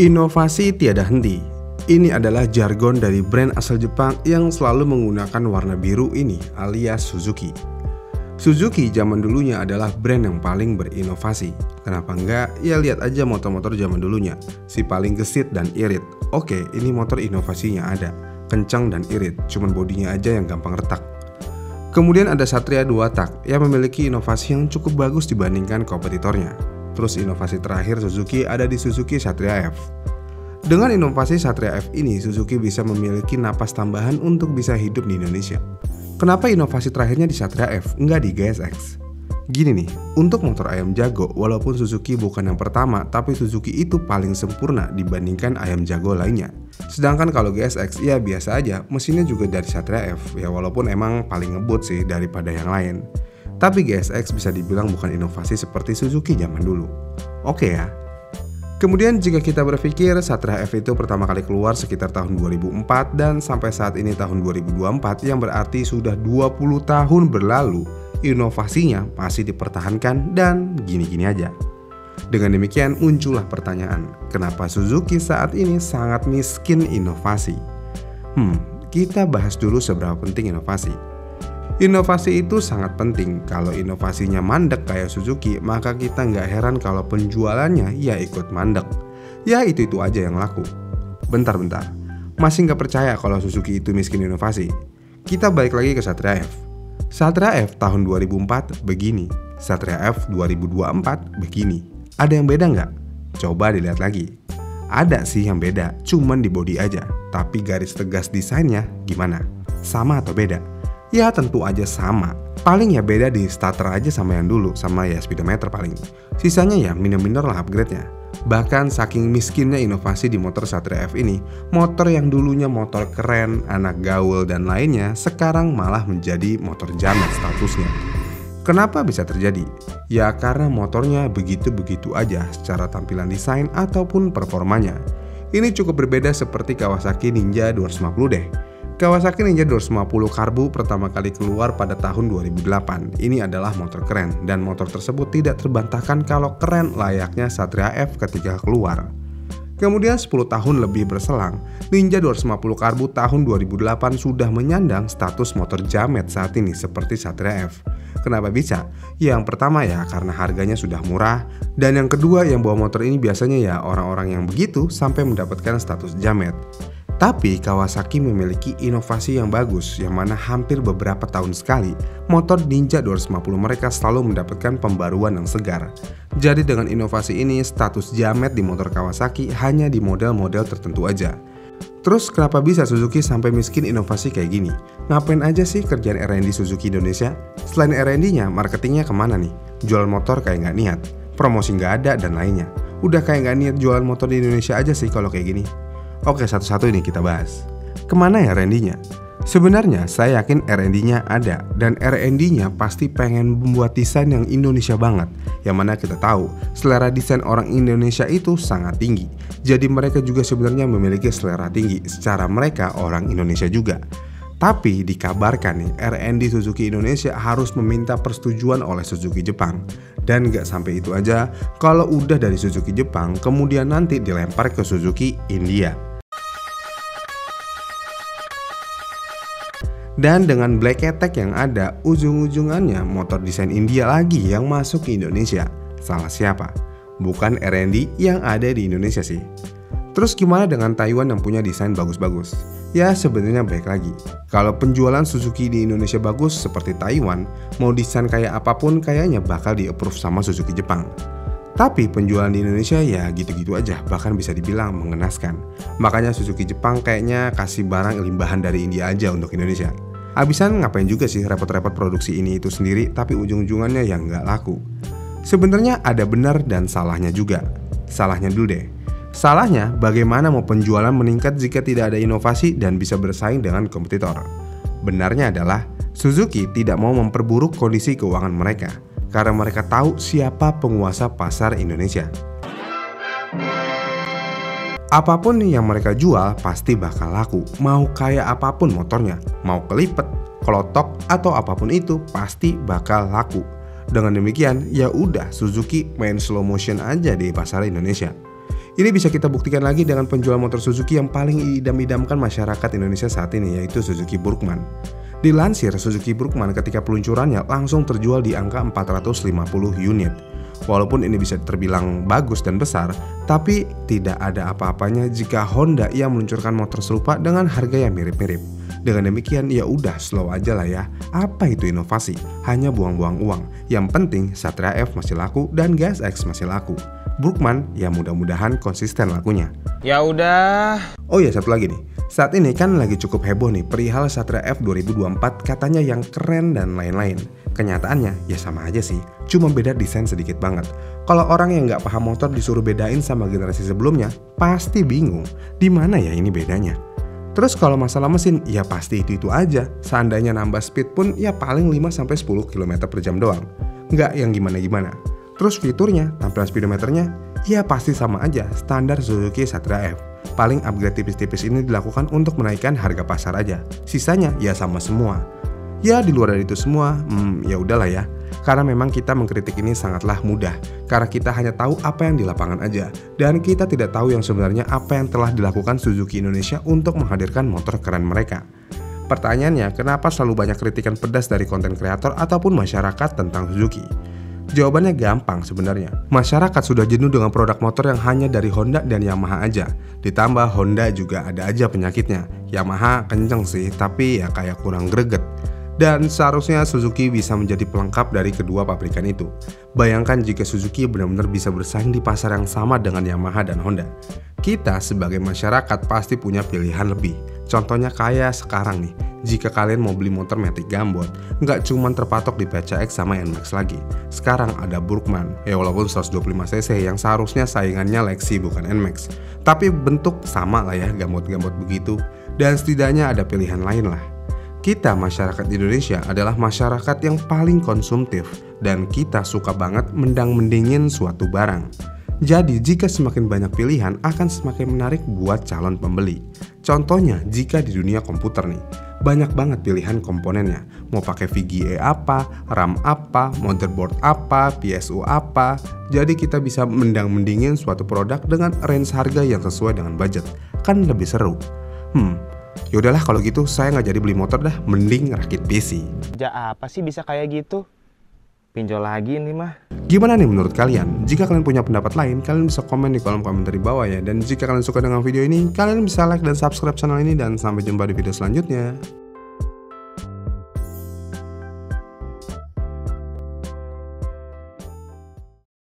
Inovasi tiada henti. Ini adalah jargon dari brand asal Jepang yang selalu menggunakan warna biru ini alias Suzuki. Suzuki zaman dulunya adalah brand yang paling berinovasi. Kenapa enggak? Ya lihat aja motor-motor zaman dulunya. Si paling gesit dan irit. Oke, ini motor inovasinya ada. Kencang dan irit, cuman bodinya aja yang gampang retak. Kemudian ada Satria 2 tak yang memiliki inovasi yang cukup bagus dibandingkan kompetitornya. Terus inovasi terakhir Suzuki ada di Suzuki Satria F. Dengan inovasi Satria F ini, Suzuki bisa memiliki napas tambahan untuk bisa hidup di Indonesia. Kenapa inovasi terakhirnya di Satria F, enggak di GSX? Gini nih, untuk motor ayam jago, walaupun Suzuki bukan yang pertama, tapi Suzuki itu paling sempurna dibandingkan ayam jago lainnya. Sedangkan kalau GSX, ya biasa aja, mesinnya juga dari Satria F, ya walaupun emang paling ngebut sih daripada yang lain. Tapi GSX bisa dibilang bukan inovasi seperti Suzuki zaman dulu. Oke ya. Kemudian jika kita berpikir Satria F itu pertama kali keluar sekitar tahun 2004 dan sampai saat ini tahun 2024 yang berarti sudah 20 tahun berlalu, inovasinya masih dipertahankan dan gini-gini aja. Dengan demikian muncullah pertanyaan, kenapa Suzuki saat ini sangat miskin inovasi? Kita bahas dulu seberapa penting inovasi. Inovasi itu sangat penting. Kalau inovasinya mandek kayak Suzuki, maka kita nggak heran kalau penjualannya ya ikut mandek. Ya itu aja yang laku. Bentar, masih nggak percaya kalau Suzuki itu miskin inovasi? Kita balik lagi ke Satria F. Satria F tahun 2004 begini, Satria F 2024 begini. Ada yang beda nggak? Coba dilihat lagi. Ada sih yang beda, cuman di bodi aja. Tapi garis tegas desainnya gimana? Sama atau beda? Ya tentu aja sama. Paling ya beda di starter aja sama yang dulu, sama ya speedometer paling. Sisanya ya minor lah upgrade-nya. Bahkan saking miskinnya inovasi di motor Satria F ini, motor yang dulunya motor keren, anak gaul dan lainnya, sekarang malah menjadi motor jamet statusnya. Kenapa bisa terjadi? Ya karena motornya begitu-begitu aja secara tampilan desain ataupun performanya. Ini cukup berbeda seperti Kawasaki Ninja 250 deh. Kawasaki Ninja 250 Karbu pertama kali keluar pada tahun 2008. Ini adalah motor keren dan motor tersebut tidak terbantahkan kalau keren layaknya Satria F ketika keluar. Kemudian 10 tahun lebih berselang, Ninja 250 Karbu tahun 2008 sudah menyandang status motor jamet saat ini seperti Satria F. Kenapa bisa? Yang pertama ya karena harganya sudah murah, dan yang kedua yang bawa motor ini biasanya ya orang-orang yang begitu sampai mendapatkan status jamet. Tapi Kawasaki memiliki inovasi yang bagus, yang mana hampir beberapa tahun sekali motor Ninja 250 mereka selalu mendapatkan pembaruan yang segar. Jadi dengan inovasi ini status jamet di motor Kawasaki hanya di model-model tertentu aja. Terus kenapa bisa Suzuki sampai miskin inovasi kayak gini? Ngapain aja sih kerjaan R&D Suzuki Indonesia? Selain R&D-nya, marketingnya kemana nih? Jual motor kayak nggak niat, promosi nggak ada dan lainnya. Udah kayak nggak niat jualan motor di Indonesia aja sih kalau kayak gini. Oke, satu-satu ini kita bahas. Kemana ya R&D-nya? Sebenarnya saya yakin R&D-nya ada, dan R&D-nya pasti pengen membuat desain yang Indonesia banget. Yang mana kita tahu, selera desain orang Indonesia itu sangat tinggi. Jadi mereka juga sebenarnya memiliki selera tinggi, secara mereka orang Indonesia juga. Tapi dikabarkan nih, R&D Suzuki Indonesia harus meminta persetujuan oleh Suzuki Jepang. Dan gak sampai itu aja, kalau udah dari Suzuki Jepang, kemudian nanti dilempar ke Suzuki India. Dan dengan Black Attack yang ada, ujung-ujungannya motor desain India lagi yang masuk ke Indonesia. Salah siapa? Bukan R&D yang ada di Indonesia sih. Terus gimana dengan Taiwan yang punya desain bagus-bagus? Ya sebenarnya baik lagi. Kalau penjualan Suzuki di Indonesia bagus seperti Taiwan, mau desain kayak apapun kayaknya bakal di-approve sama Suzuki Jepang. Tapi penjualan di Indonesia ya gitu-gitu aja, bahkan bisa dibilang mengenaskan. Makanya Suzuki Jepang kayaknya kasih barang limbahan dari India aja untuk Indonesia. Habisan ngapain juga sih repot-repot produksi ini itu sendiri, tapi ujung-ujungannya ya nggak laku. Sebenarnya ada benar dan salahnya juga. Salahnya dulu deh. Salahnya bagaimana mau penjualan meningkat jika tidak ada inovasi dan bisa bersaing dengan kompetitor. Benarnya adalah Suzuki tidak mau memperburuk kondisi keuangan mereka, karena mereka tahu siapa penguasa pasar Indonesia. Apapun yang mereka jual pasti bakal laku, mau kayak apapun motornya, mau kelipet, kelotok atau apapun itu pasti bakal laku. Dengan demikian ya udah Suzuki main slow motion aja di pasar Indonesia. Ini bisa kita buktikan lagi dengan penjual motor Suzuki yang paling idam-idamkan masyarakat Indonesia saat ini, yaitu Suzuki Burgman. Dilansir, Suzuki Burgman ketika peluncurannya langsung terjual di angka 450 unit. Walaupun ini bisa terbilang bagus dan besar, tapi tidak ada apa-apanya jika Honda yang meluncurkan motor serupa dengan harga yang mirip-mirip. Dengan demikian ya udah slow aja lah ya. Apa itu inovasi? Hanya buang-buang uang. Yang penting Satria F masih laku dan GSX masih laku. Burgman ya mudah-mudahan konsisten lakunya. Ya udah. Oh ya, satu lagi nih. Saat ini kan lagi cukup heboh nih perihal Satria F 2024 katanya yang keren dan lain-lain. Kenyataannya ya sama aja sih, cuma beda desain sedikit banget. Kalau orang yang nggak paham motor disuruh bedain sama generasi sebelumnya, pasti bingung. Di mana ya ini bedanya? Terus kalau masalah mesin, ya pasti itu aja. Seandainya nambah speed pun ya paling 5-10 km per jam doang. Nggak yang gimana-gimana. Terus fiturnya, tampilan speedometernya, ya pasti sama aja, standar Suzuki Satria F. Paling upgrade tipis-tipis ini dilakukan untuk menaikkan harga pasar aja. Sisanya ya sama semua. Ya di luar dari itu semua, ya udahlah ya. Karena memang kita mengkritik ini sangatlah mudah. Karena kita hanya tahu apa yang di lapangan aja. Dan kita tidak tahu yang sebenarnya apa yang telah dilakukan Suzuki Indonesia untuk menghadirkan motor keren mereka. Pertanyaannya, kenapa selalu banyak kritikan pedas dari konten kreator ataupun masyarakat tentang Suzuki? Jawabannya gampang sebenarnya. Masyarakat sudah jenuh dengan produk motor yang hanya dari Honda dan Yamaha aja. Ditambah Honda juga ada aja penyakitnya. Yamaha kenceng sih, tapi ya kayak kurang greget. Dan seharusnya Suzuki bisa menjadi pelengkap dari kedua pabrikan itu. Bayangkan jika Suzuki benar-benar bisa bersaing di pasar yang sama dengan Yamaha dan Honda. Kita sebagai masyarakat pasti punya pilihan lebih. Contohnya kayak sekarang nih, jika kalian mau beli motor Matic Gambot, nggak cuma terpatok di PCX sama NMAX lagi. Sekarang ada Burgman, ya walaupun 125cc yang seharusnya saingannya Lexi bukan NMAX. Tapi bentuk sama lah ya, gambot-gambot begitu. Dan setidaknya ada pilihan lain lah. Kita masyarakat Indonesia adalah masyarakat yang paling konsumtif dan kita suka banget mendang-mendingin suatu barang. Jadi jika semakin banyak pilihan akan semakin menarik buat calon pembeli. Contohnya jika di dunia komputer nih, banyak banget pilihan komponennya. Mau pakai VGA apa, RAM apa, motherboard apa, PSU apa. Jadi kita bisa mendang-mendingin suatu produk dengan range harga yang sesuai dengan budget. Kan lebih seru. Yaudahlah kalau gitu saya nggak jadi beli motor dah, mending rakit PC. Apa sih bisa kayak gitu? Pinjol lagi ini mah. Gimana nih menurut kalian? Jika kalian punya pendapat lain, kalian bisa komen di kolom komentar di bawah ya. Dan jika kalian suka dengan video ini, kalian bisa like dan subscribe channel ini. Dan sampai jumpa di video selanjutnya.